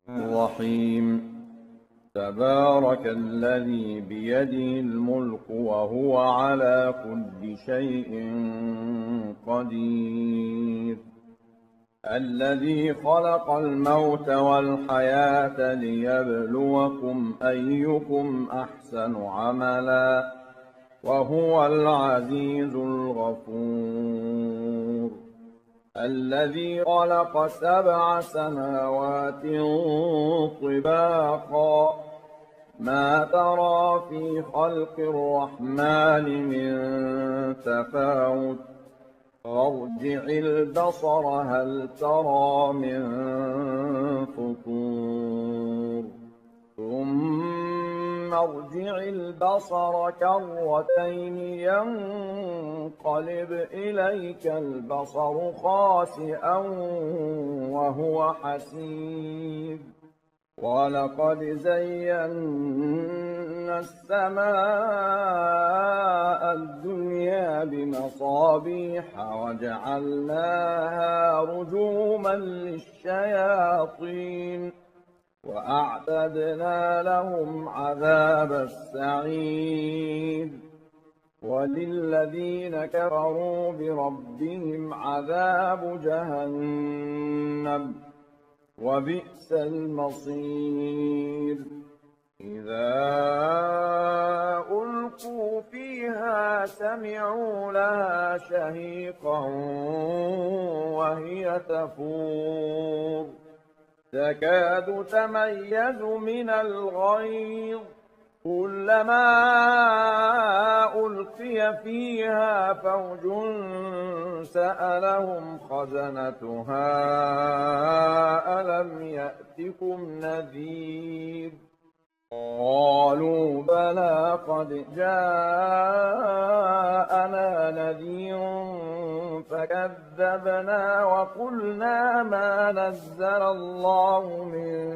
الرحيم. تبارك الذي بيده الملك وهو على كل شيء قدير. الذي خلق الموت والحياة ليبلوكم أيكم أحسن عملا وهو العزيز الغفور. الذي خلق 7 سماوات طباقا ما ترى في خلق الرحمن من تفاوت فارجع البصر هل ترى من فطور ثم ارجع البصر كرتين ينقلب إليك البصر خاسئا وهو حسير. ولقد زينا السماء الدنيا بمصابيح وجعلناها رجوما للشياطين وأعتدنا لهم عذاب السعير. وللذين كفروا بربهم عذاب جهنم وبئس المصير. إذا ألقوا فيها سمعوا لها شهيقا وهي تفور تكاد تميز من الغيظ كلما ألقي فيها فوج سألهم خزنتها ألم يأتكم نذير قالوا بلى قد جاءنا نذير فكذبنا وقلنا ما نزل الله من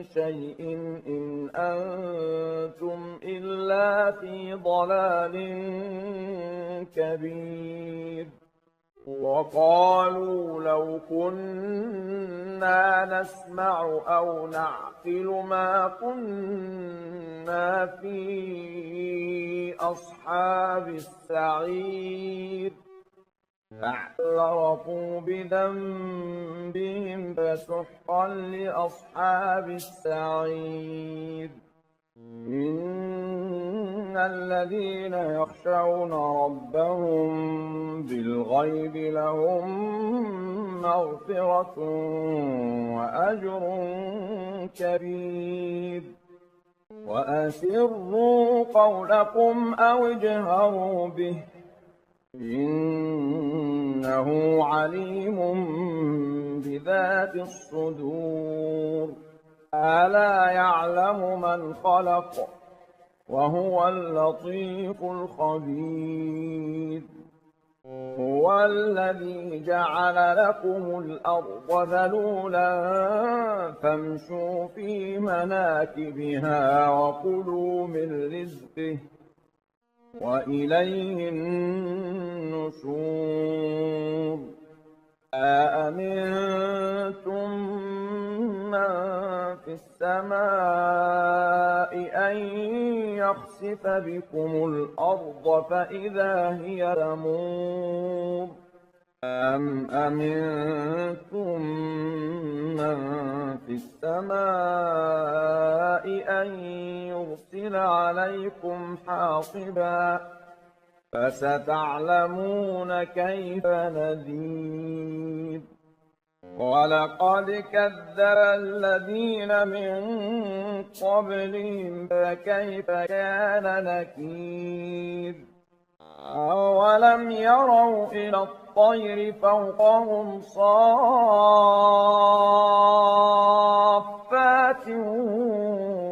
شيء إن أنتم إلا في ضلال كبير. وقالوا لو كنا نسمع أو نعقل ما كنا في أصحاب السعير فاعترفوا بذنبهم فسحقا لأصحاب السعير. إن الذين يخشون ربهم بالغيب لهم مغفرة وأجر كبير. وأسروا قولكم أو اجهروا به إنه عليم بذات الصدور. ألا يعلم من خلق وهو اللطيف الخبير. هو الذي جعل لكم الأرض ذلولا فامشوا في مناكبها وكلوا من رزقه وإليه النشور. أأمنتم من في السماء أن يخسف بكم الأرض فإذا هي تمور أم أمنتم من في السماء أن يرسل عليكم حاصبا فستعلمون كيف نذير. ولقد كذب الذين من قبلهم فكيف كان نكير. أولم يروا إلى الطير فوقهم صافات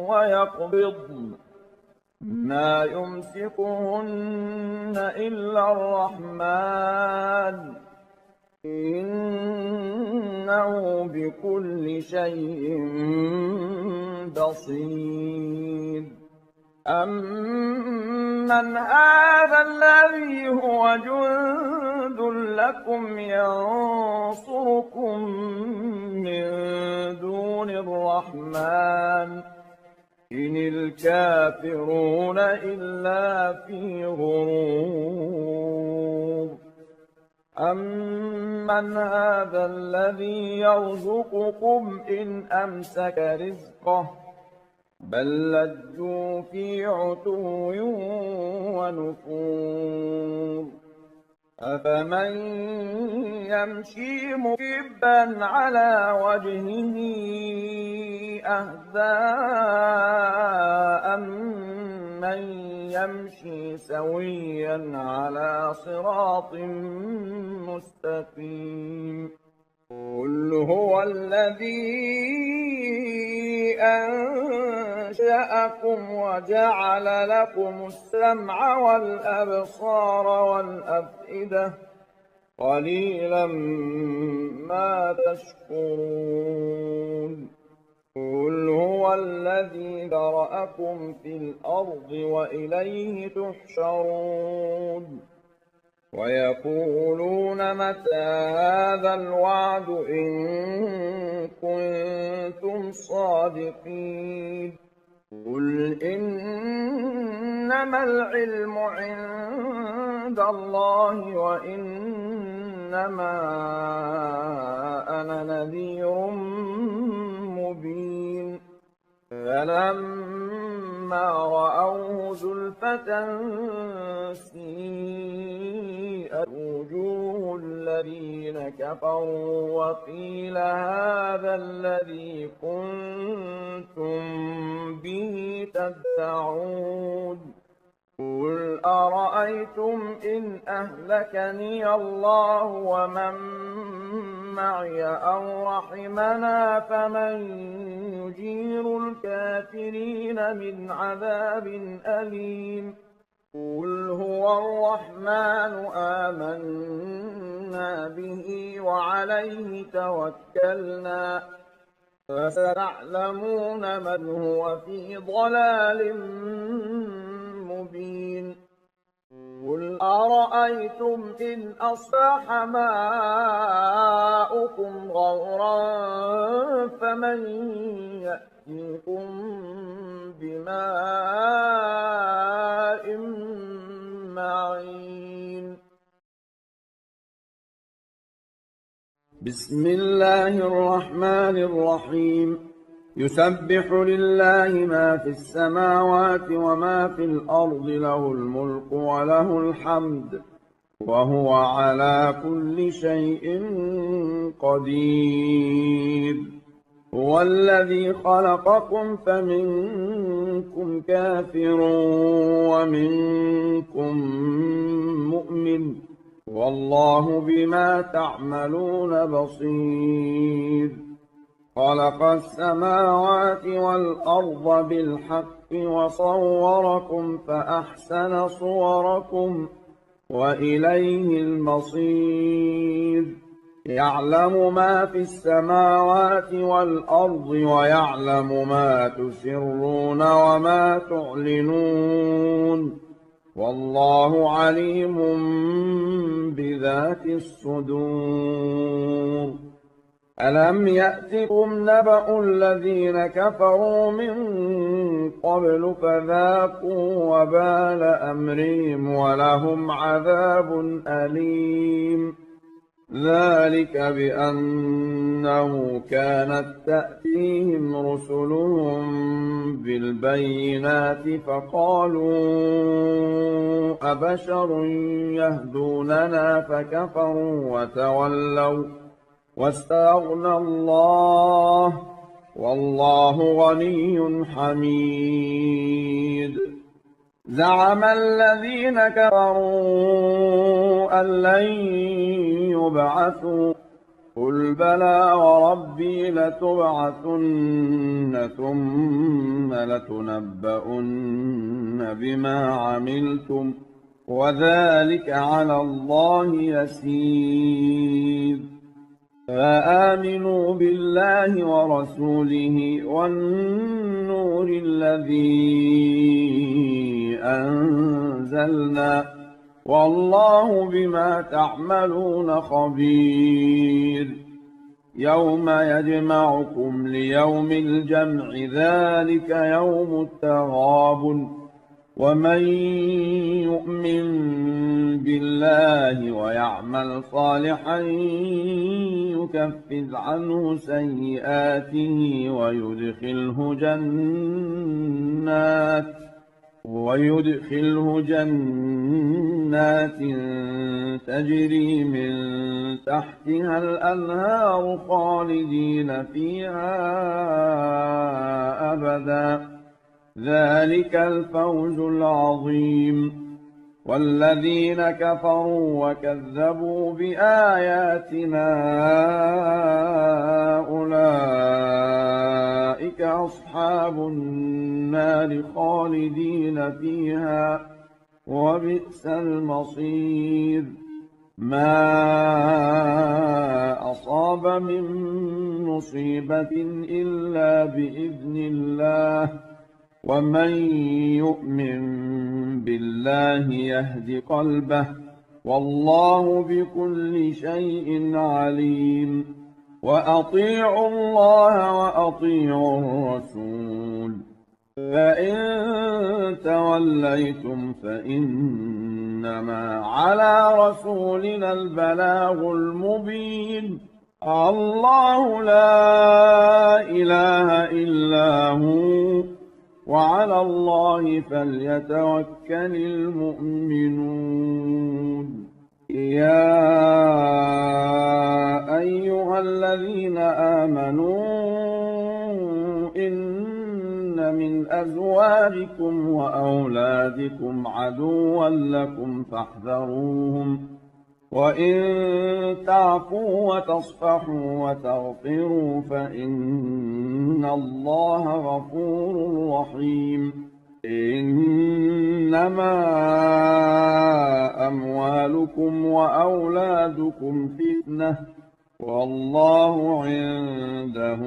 ويقبضن ما يمسكهن إلا الرحمن إنه بكل شيء بصير. أمن هذا الذي هو جند لكم ينصركم من دون الرحمن إن الكافرون إلا في غرور. أمن هذا الذي يرزقكم إن أمسك رزقه بل لجوا في عتو ونفور. أفمن يمشي مكبا على وجهه أهدى أمن يمشي سويا على صراط مستقيم. قل هو الذي أنشأكم وجعل لكم السمع والأبصار والأفئدة قليلا ما تشكرون. قل هو الذي ذرأكم في الأرض وإليه تحشرون. ويقولون متى هذا الوعد إن كنتم صادقين. قل إنما العلم عند الله وإنما أنا نذير مبين. فلما رأوه زلفة سيئت وجوه الذين كفروا وقيل هذا الذي كنتم به تدعون. قل أرأيتم إن أهلكني الله ومن معي أو رحمنا فمن يجير الكافرين من عذاب أليم. قل هو الرحمن آمنا به وعليه توكلنا فستعلمون من هو في ضلال مبين. قل أرأيتم إن أصبح ماؤكم غورا فمن يأتيكم بماء معين. بسم الله الرحمن الرحيم. يسبح لله ما في السماوات وما في الأرض له الملك وله الحمد وهو على كل شيء قدير. هو الذي خلقكم فمنكم كافر ومنكم مؤمن والله بما تعملون بصير. خلق السماوات والأرض بالحق وصوركم فأحسن صوركم وإليه المصير. يعلم ما في السماوات والأرض ويعلم ما تسرون وما تعلنون والله عليم بذات الصدور. ألم يأتكم نبأ الذين كفروا من قبل فذاقوا وبال أمرهم ولهم عذاب أليم. ذلك بأنه كانت تأتيهم رسلهم بالبينات فقالوا أبشر يهدوننا فكفروا وتولوا واستغنى الله والله غني حميد. زعم الذين كفروا أن لن يبعثوا قل بلى وربي لتبعثن ثم لتنبؤن بما عملتم وذلك على الله يسير. فآمنوا بالله ورسوله والنور الذي أنزلنا والله بما تعملون خبير. يوم يجمعكم ليوم الجمع ذلك يوم التغابن ومن يؤمن بالله ويعمل صالحا يكفر عنه سيئاته ويدخله جنات تجري من تحتها الأنهار خالدين فيها أبدا ذلك الفوز العظيم. والذين كفروا وكذبوا بآياتنا أولئك أصحاب النار خالدين فيها وبئس المصير. ما أصاب من مصيبة إلا بإذن الله ومن يؤمن بالله يهد قلبه والله بكل شيء عليم. وأطيعوا الله وأطيعوا الرسول فإن توليتم فإنما على رسولنا البلاغ المبين. الله لا إله إلا هو وعلى الله فليتوكل المؤمنون. يا أيها الذين آمنوا إن من أزواجكم وأولادكم عدوا لكم فاحذروهم وإن تعفوا وتصفحوا وتغفروا فإن الله غفور رحيم. إنما أموالكم وأولادكم فتنة والله عنده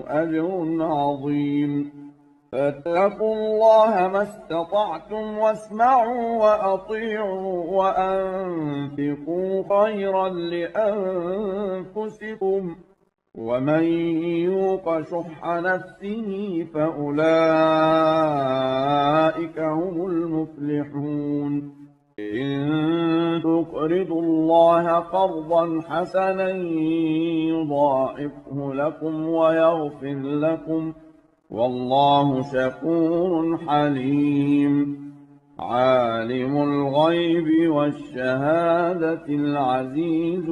أجر عظيم. فاتقوا الله ما استطعتم واسمعوا وأطيعوا وأنفقوا خيرا لأنفسكم ومن يوق شح نفسه فأولئك هم المفلحون. إن تقرضوا الله قرضا حسنا يضاعفه لكم ويغفر لكم والله شكور حليم. عالم الغيب والشهادة العزيز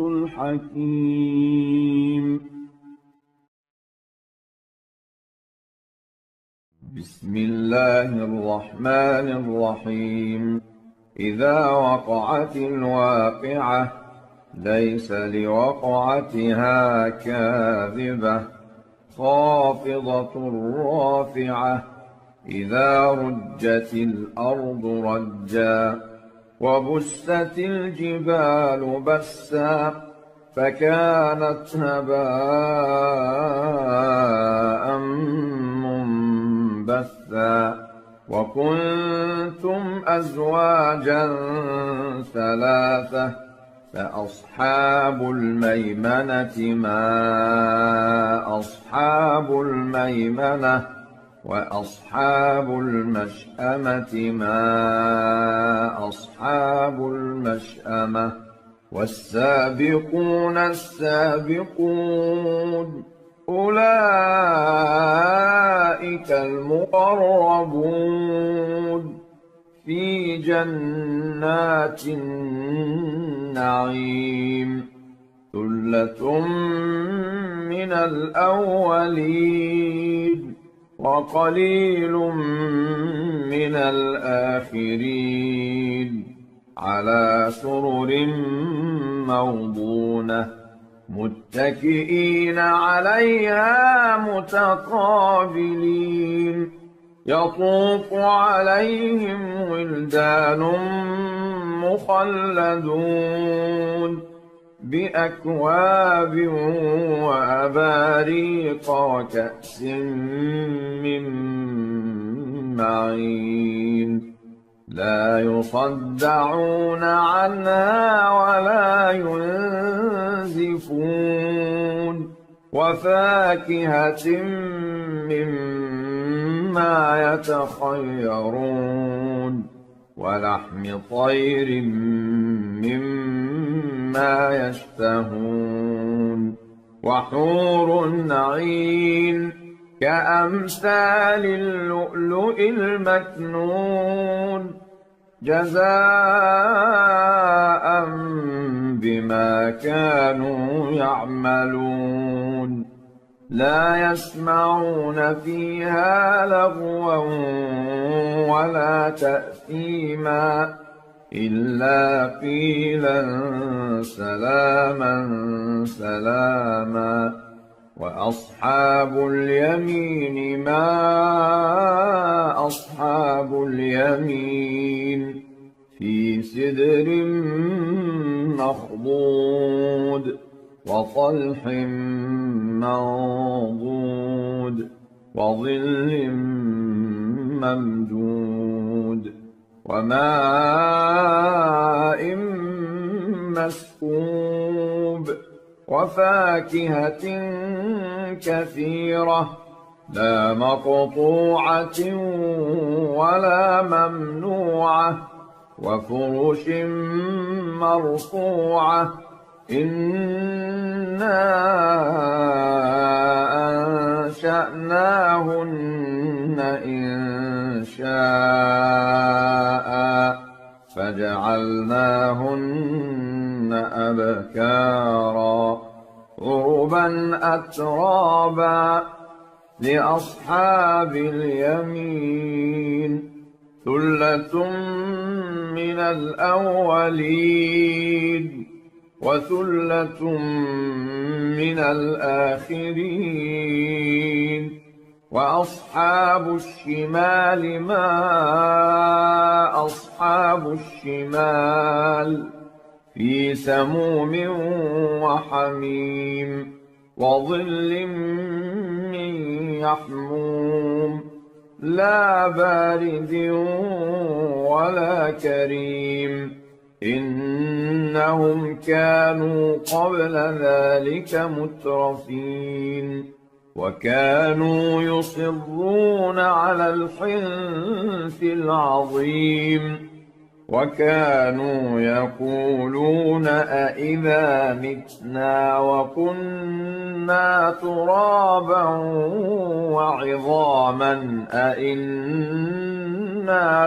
الحكيم. بسم الله الرحمن الرحيم. إذا وقعت الواقعة ليس لوقعتها كاذبة خافضة رافعة إذا رجت الأرض رجا وبست الجبال بسا فكانت هباء منبثا وكنتم أزواجا ثلاثة فأصحاب الميمنة ما أصحاب الميمنة وأصحاب المشأمة ما أصحاب المشأمة والسابقون السابقون أولئك المقربون في جنات النعيم ثلة من الأولين وقليل من الآخرين على سرر موضونة متكئين عليها متقابلين يطوف عليهم ولدان مخلدون بأكواب وأباريق وكأس من معين لا يصدعون عنها ولا ينزفون وفاكهة مما يتخيرون ولحم طير مما يشتهون وحور عين كأمثال اللؤلؤ المكنون جزاء بما كانوا يعملون لا يسمعون فيها لغوا ولا تأثيما إلا قيلا سلاما سلاما وأصحاب اليمين ما أصحاب اليمين في سدر مخضود وطلح منضود وظل ممدود وماء مسكوب وفاكهة كثيرة لا مقطوعة ولا ممنوعة وفرش مرفوعة إنا أنشأناهن إنشاء فجعلناهن أبكارا عربا أترابا لأصحاب اليمين ثلة من الأولين وثلة من الآخرين وأصحاب الشمال ما أصحاب الشمال في سموم وحميم وظل من يحموم لا بارد ولا كريم إنهم كانوا قبل ذلك مترفين وكانوا يصرون على الحنث العظيم وكانوا يقولون أئذا متنا وكنا ترابا وعظاما أئنا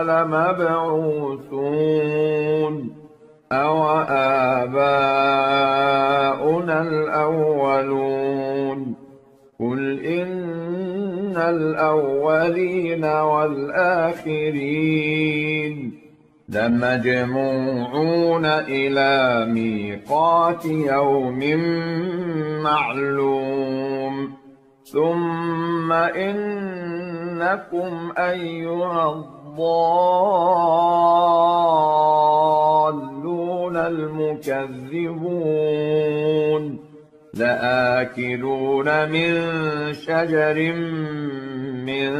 لمبعوثون أو آباؤنا الأولون قل إن الأولين والآخرين لمجموعون إلى ميقات يوم معلوم ثم إنكم أيها الضالون المكذبون لآكلون من شجر من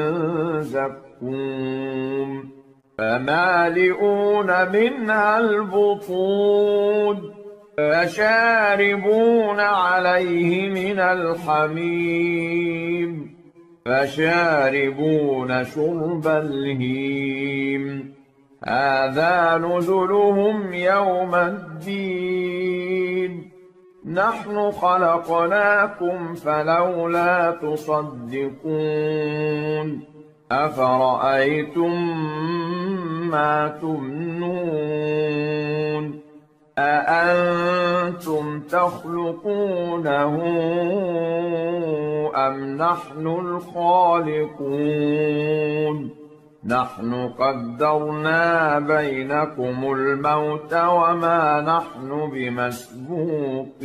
زقوم فمالئون منها البطون فشاربون عليه من الحميم فشاربون شرب الهيم هذا نزلهم يوم الدين نحن خلقناكم فلولا تصدقون أفرأيتم ما تمنون أأنتم تخلقونه أم نحن الخالقون نحن قدرنا بينكم الموت وما نحن بمسبوقين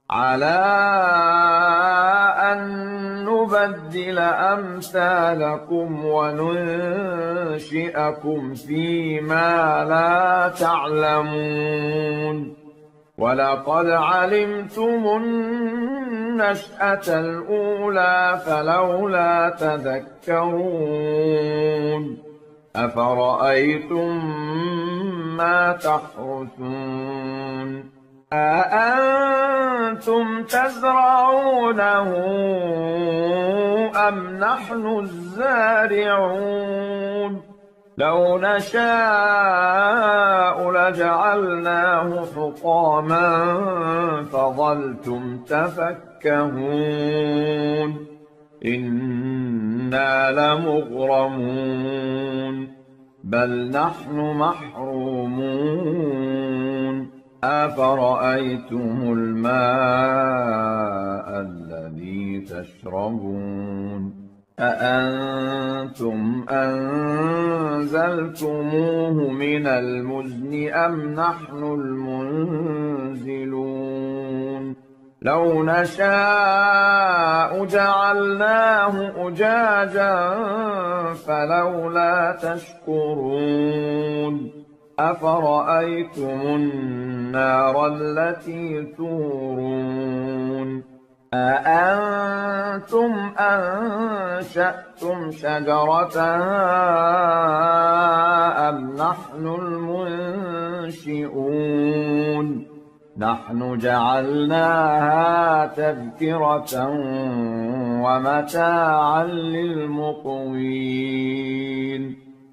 على أن نبدل أمثالكم وننشئكم فيما لا تعلمون ولقد علمتم النشأة الأولى فلولا تذكرون أفرأيتم ما تحرثون أأنتم تزرعونه أم نحن الزارعون لو نشاء لجعلناه حطاما فظلتم تفكهون إنا لمغرمون بل نحن محرومون أفرأيتم الماء الذي تشربون أأنتم أنزلتموه من المزن أم نحن المنزلون لو نشاء جعلناه أجاجا فلولا تشكرون أفرأيتم النار التي تورون أأنتم أنشأتم شجرتها أم نحن المنشئون نحن جعلناها تذكرة ومتاعا للمقوين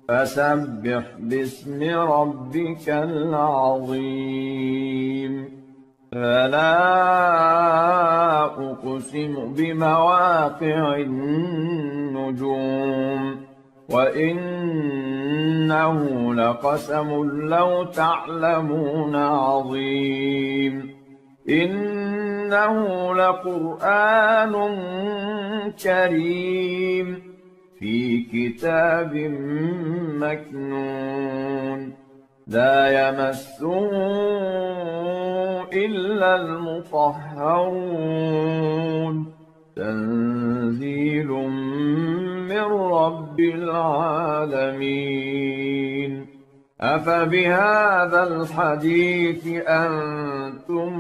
فسبح باسم ربك العظيم فلا أقسم بمواقع النجوم وإنه لقسم لو تعلمون عظيم إنه لقرآن كريم في كتاب مكنون لا يمسه إلا المطهرون تنزيل من رب العالمين أفبهذا الحديث أنتم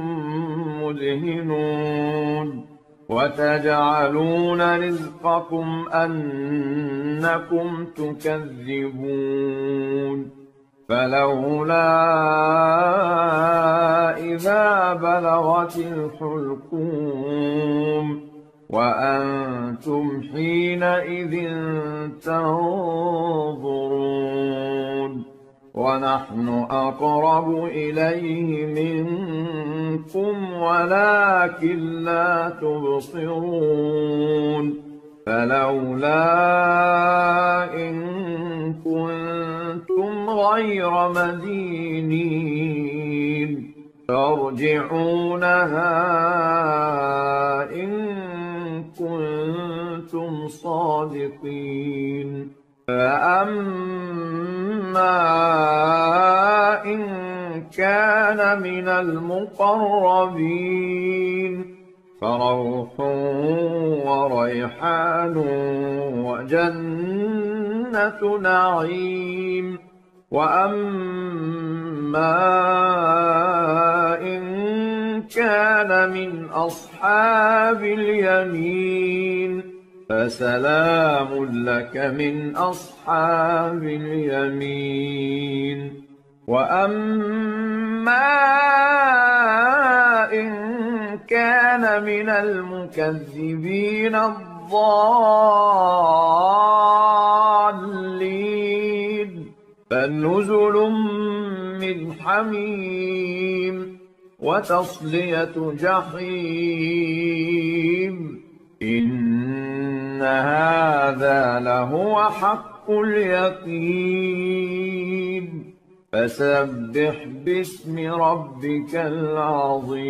مدهنون وتجعلون رزقكم أنكم تكذبون فلولا إذا بلغت الحلقوم وأنتم حينئذ تنظرون ونحن أقرب إليه منكم ولكن لا تبصرون فلولا إن كنتم غير مدينين ترجعونها إن كنتم صادقين فأما إن كان من المقربين فروح وريحان وجنة نعيم وأما إن كان من أصحاب اليمين فسلام لك من أصحاب اليمين وأما إن كان من المكذبين الضالين فنزل من حميم وتصلية جحيم إن هذا لهو حق اليقين فسبح باسم ربك العظيم